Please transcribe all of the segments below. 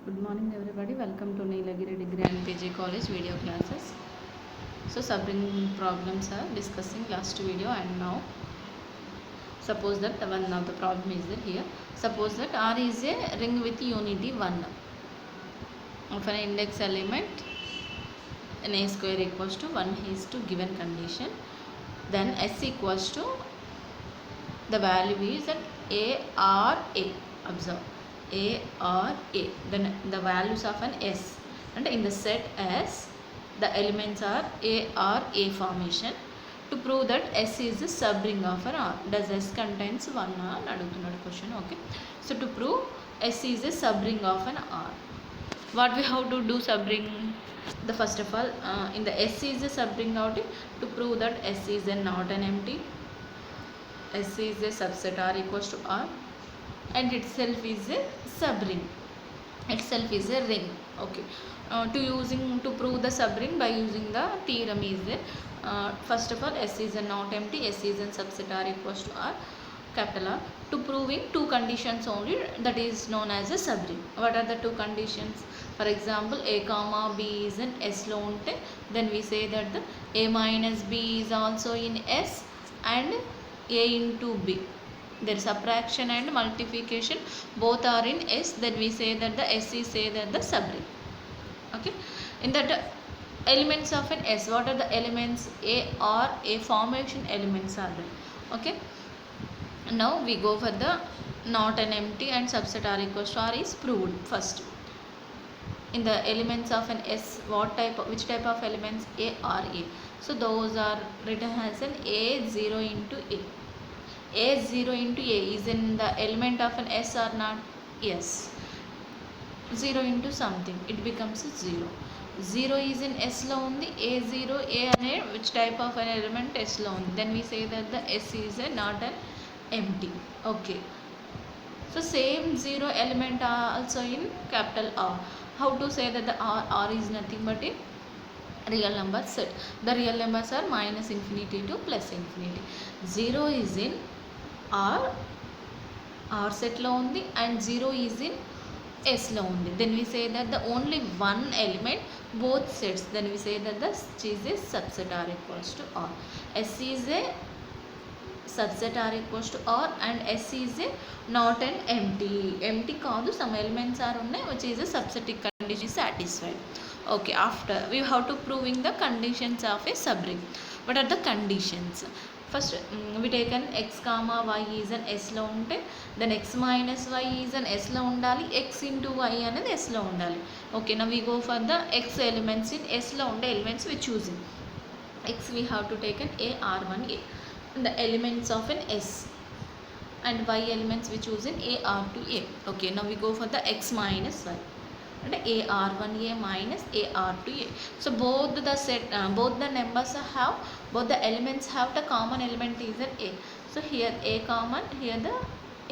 Good morning everybody, welcome to Nilagiri Degree and PG College video classes. So subring problems are discussing last video, and now suppose that one of the problem is there here. Suppose that R is a ring with unity 1 of an index element and a square equals to 1 is to given condition. Then S equals to the value is that A or A. Observe A or A. Then the values of an S, and in the set S the elements are A or A formation. To prove that S is the subring of an R, does S contains 1 R? Adugutunnadu question. Okay, so to prove S is a subring of an R, what we have to do subring? The first of all, in the S is a subring out, to prove that S is a not an empty, S is a subset R equals to R, and itself is a subring, itself is a ring. Okay, to prove the subring by using the theorem is first of all, S is a not empty, S is a subset R equals to R, capital R. To proving two conditions only, that is known as a subring. What are the two conditions? For example, A comma B is in S lo unte, then we say that the A minus B is also in S, and A into B, their subtraction and multiplication both are in S, then we say that the S is say that the subring. Okay, in that elements of an S, what are the elements? A or A formation elements are there. Okay, now we go for the not an empty and subset R equals to R is proved first. In the elements of an S, which type of elements? A or A. So those are written as an A0 into A. A0 into A is in the element of an S or not? Yes. 0 into something, it becomes 0. 0 is in S lo undi, A0, A ane which type of an element? S lo undi. Then we say that the S is a not an empty. Okay. So same 0 element are also in capital R. How to say that the R is nothing but a real number set. The real numbers are minus infinity to plus infinity. 0 is in R set lo undi, and 0 is in S lo undi. Then we say that the only one element both sets, then we say that the is a subset R equals to R. S is a subset R equals to R, and S is a not an empty kaadu, some elements are unnai which is a subset condition is satisfied. Okay, after we have to proving the conditions of a subring. What are the conditions? First, we take an x comma y is an S lo unte, then x minus y is an S lo undali, x into y అనేది S lo undali. Okay, now we go for the x elements in S lo unde elements we choosing. X we have to take an A R1A, the elements of an S, and y elements we choose in A R2A. Okay, now we go for the x minus y, and A R1A minus A R2A. So both the set, both the numbers have, both the elements have the common element is an A. So here A common, here the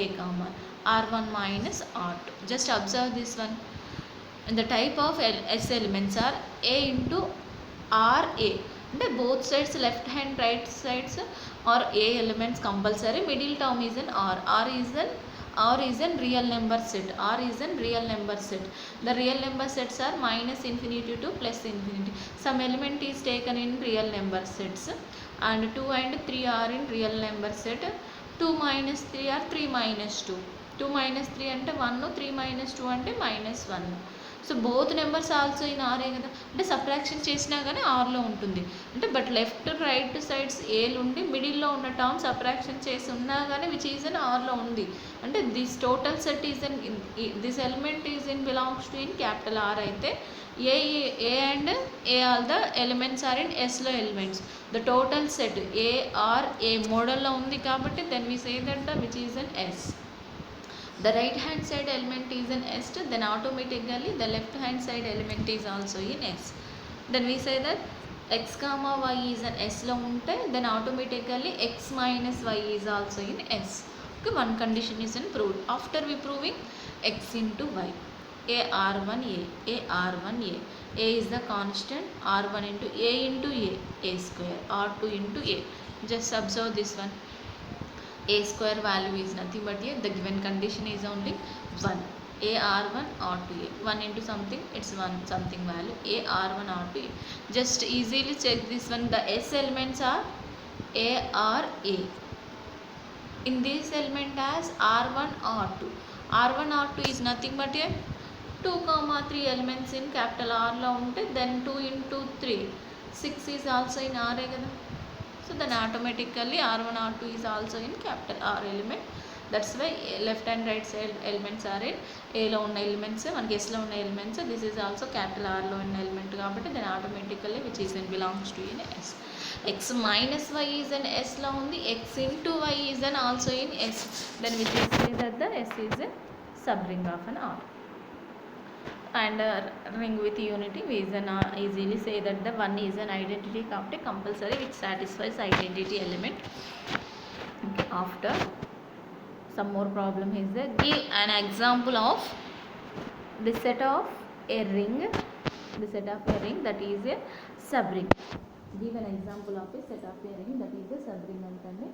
A common, R1 minus R2. Just observe this one. And the type of S elements are A into RA. And both sides, left hand right sides are A elements compulsory. Middle term is an R. R is an real number set. R is an real number set. The real number sets are minus infinity to plus infinity. Some element is taken in real number sets, and 2 and 3 are in real number set. 2 minus 3 are 3 minus 2. 2 minus 3 ante 1, 3 minus 2 ante minus 1. So both numbers also in ఆర్ఏ కదా, అంటే subtraction చేసినా కానీ ఆర్లో ఉంటుంది. అంటే but left right sides ఏలు ఉండి మిడిల్లో ఉన్న టర్మ్ సబ్ట్రాక్షన్ చేసి ఉన్నా కానీ విచ్ ఈజ్ ఇన్ ఆర్లో ఉంది. అంటే this total set is in this element is in belongs to in capital R అయితే A and A all the elements are in ఎస్లో elements. The total set A R A మోడల్లో ఉంది కాబట్టి then we say that the which is in S. The right hand side element is in S, then automatically the left hand side element is also in S. Then we say that x comma y is an S lo unte, then automatically x minus y is also in S. Okay, one condition is in proved. After we proving x into y, A R1A, A R1A, A is the constant, R1 into A square, R2 into A. Just observe this one. A square value is nothing but here the given condition is only 1. A R1 R2 A. 1 into something, it's 1 something value. A R1 R2 A. Just easily check this one. The S elements are A R A. In this element as R1 R2. R1 R2 is nothing but a 2, 3 elements in capital R lo unte, then 2 into 3. 6 is also in R kada. So then automatically R1 R2 is also in capital R element. That's why left and right side elements are in A lo unna elements, manaki S lo unna elements. This is also capital R lo unna element kabatti then automatically which is in belongs to in S. X minus y is an S lo undi, X into y is an also in S. Then which is say that the S is a subring of an R. And ring with unity, we can easily say that the 1 is an identity compulsory which satisfies identity element. Okay, after some more problem is there. Give an example of the set of a ring, that is a subring. Give an example of a set of a ring that is a subring antane,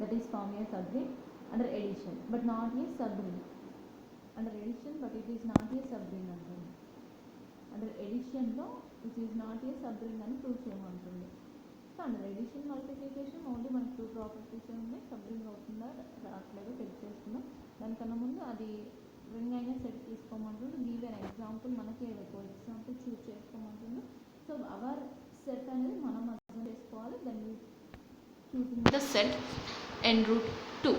that is forming a subring under addition but not a subring. Under addition but it is not a subring అంటుంది. Under ఎడిషన్లో which is not a subring అని prove చేయమంటుంది. So under addition multiplication only మనకి 2 properties ఉన్నాయి. Subring అవుతుందా రావట్లేదో check చేసుకుందాం. దానికన్నా ముందు అది రింగ్ అయినా సెట్ తీసుకోమంటుంది. గివ్ ఎన్ ఎగ్జాంపుల్, మనకి ఒక ఎగ్జాంపుల్ చూస్ చేసుకోమంటుంది. సో అవర్ సెట్ అనేది మనం అర్థం చేసుకోవాలి. దాన్ని choosing the set n root 2,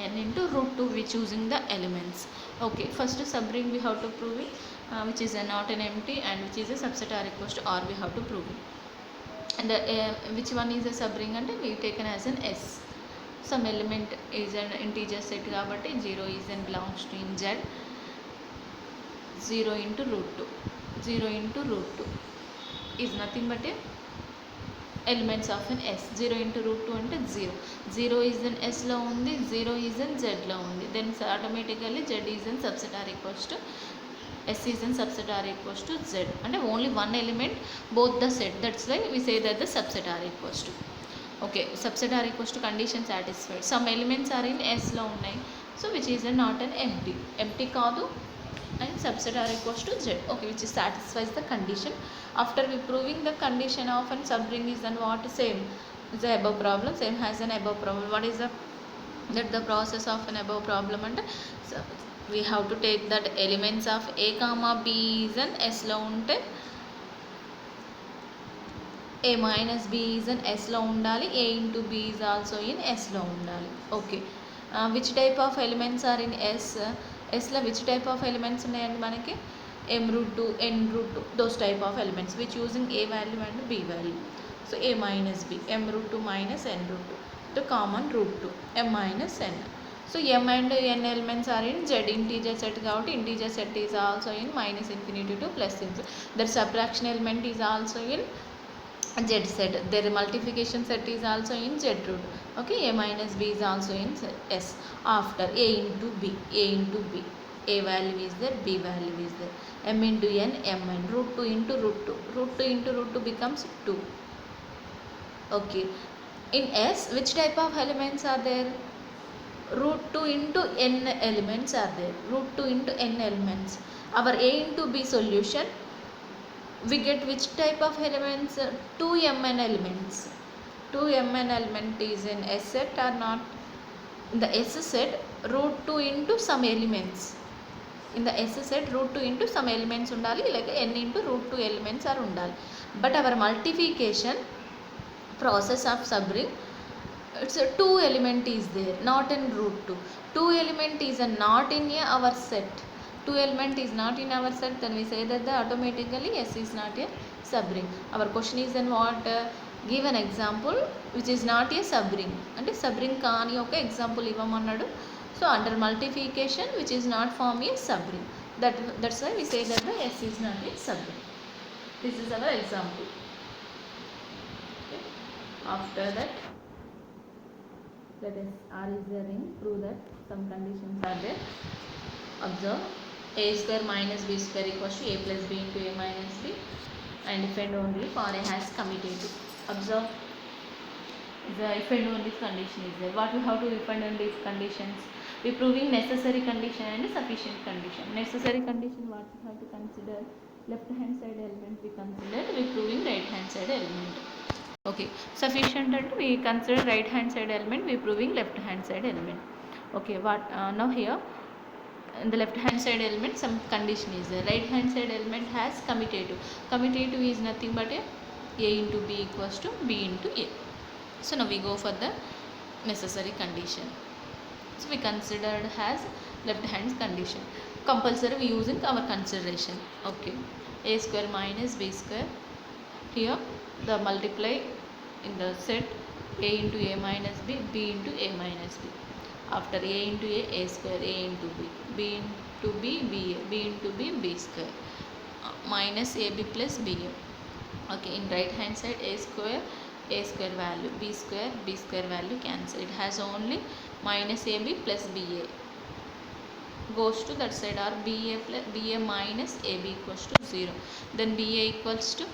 n into root 2 we choosing the elements. Okay, first subring we have to prove it, which is not an empty and which is a subset are equals to R we have to prove it. And which one is a subring ante we taken as an S. Some element is an integer set kabatti 0 is and belongs to in Z. 0 into root 2, 0 into root 2 is nothing but a elements of an S. 0 into root 2 అంటే 0. 0 is in S లో ఉంది, 0 is in Z లో ఉంది. Then automatically Z is in subset are equals to S is in subset are equals to Z. అంటే only one element both the set. That's why we say that the subset are equals to. Okay, subset are equals to condition satisfied. Some elements are in S లో ఉన్నాయి. So which is not an empty. Empty కాదు and subset are equals to Z. Okay, which satisfies the condition. After we proving the condition of an subring is then what same is the above problem, same has an above problem. What is the process of an above problem? And so we have to take that elements of A comma B is an S lo unte A minus B is an S lo undali, A into B is also in S lo undali. Okay, which type of elements are in S? S లో which type of elements ఉన్నాయండి మనకి? M root 2, N root 2, those type of elements we choosing A value and B value. So A minus B, M root 2 minus N root 2, the common root 2, M minus N. So M and N elements are in Z integer set కాబట్టి integer set is also in minus infinity to plus infinity. The subtraction element is also in Z set. Their multiplication set is also in Z root. Okay, A minus B is also in S. After A into B, A into B, A value is there, B value is there. M into N, M and root 2 into root 2. Root 2 into root 2 becomes 2. Okay, in S which type of elements are there? Root 2 into N elements are there. Root 2 into N elements. Our A into B solution, we get which type of elements? 2mn elements. 2mn element is in S set or not? In the S set, root 2 into some elements. In the S set, root 2 into some elements undali, like n into root 2 elements are undali. But our multiplication process of subring, it's a 2 element is there, not in root 2. 2 element is a not in our set. 2 element is not in our set, then we say that the automatically S is not a subring. Our question is then what? Give an example which is not a subring. అంటే subring కాని ఒక example ఇవ్వమన్నాడు. So under multiplication which is not form a subring. That's why we say that the S is not a subring. This is our example. Okay. After that, let us R is a ring. Prove that some conditions are there. Observe. A square minus B square equals to A plus B into A minus B, and if and only for A has commutative. Observe, the if and only condition is there. What we have to if and only conditions? We proving necessary condition and sufficient condition. Necessary condition, what we have to consider, left hand side element we considered, we proving right hand side element. Okay, sufficient and we consider right hand side element, we proving left hand side element. Okay, what now here in the left hand side element some condition is there. Right hand side element has commutative. Commutative is nothing but a into b equals to b into a. So now we go for the necessary condition. So we considered as left hand condition. Compulsory we using our consideration. Okay, a square minus b square. Here the multiply in the set a into a minus b, b into a minus b. After a into a square, a into b into b, b into b square, minus ab plus ba. Okay, in right hand side a square value, b square value cancel. It has only minus ab plus ba goes to that side, or ba minus ab equals to 0. Then ba equals to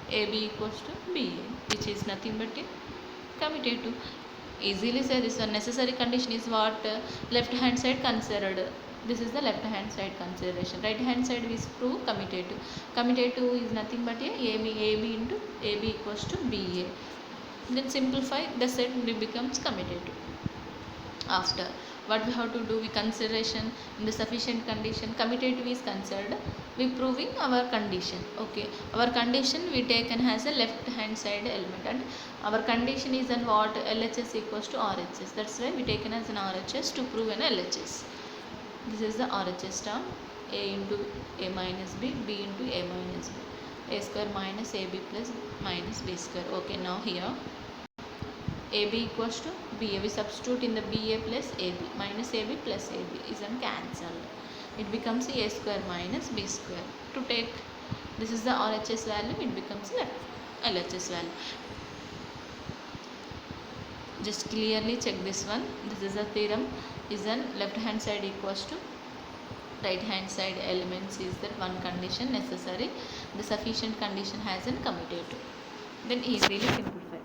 ab equals to ba, which is nothing but a commutative. Easily say this one. Necessary condition is what? Left hand side considered. This is the left hand side consideration. Right hand side is prove commutative. Commutative is nothing but ab into ab equals to ba. Then simplify, the set becomes commutative. After, what we have to do, we consideration in the sufficient condition, commutative is considered, we proving our condition. Okay, our condition we taken as a left hand side element, and our condition is an what? LHS equals to RHS. That's why we taken as an RHS to prove an LHS. This is the RHS term, a into a minus b, b into a minus b, a square minus ab plus minus b square. Okay, now here ab equals to ba, we substitute in the ba plus ab, minus ab plus ab is cancelled. It becomes a square minus b square. To take, this is the RHS value, it becomes LHS value. Just clearly check this one. This is a theorem, is an left hand side equals to right hand side elements is that one condition necessary, the sufficient condition has an commutative. Then easily simplify.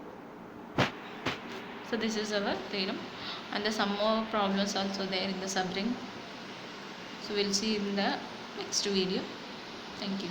So this is our theorem, and there some more problems also there in the subring. So we'll see in the next video. Thank you.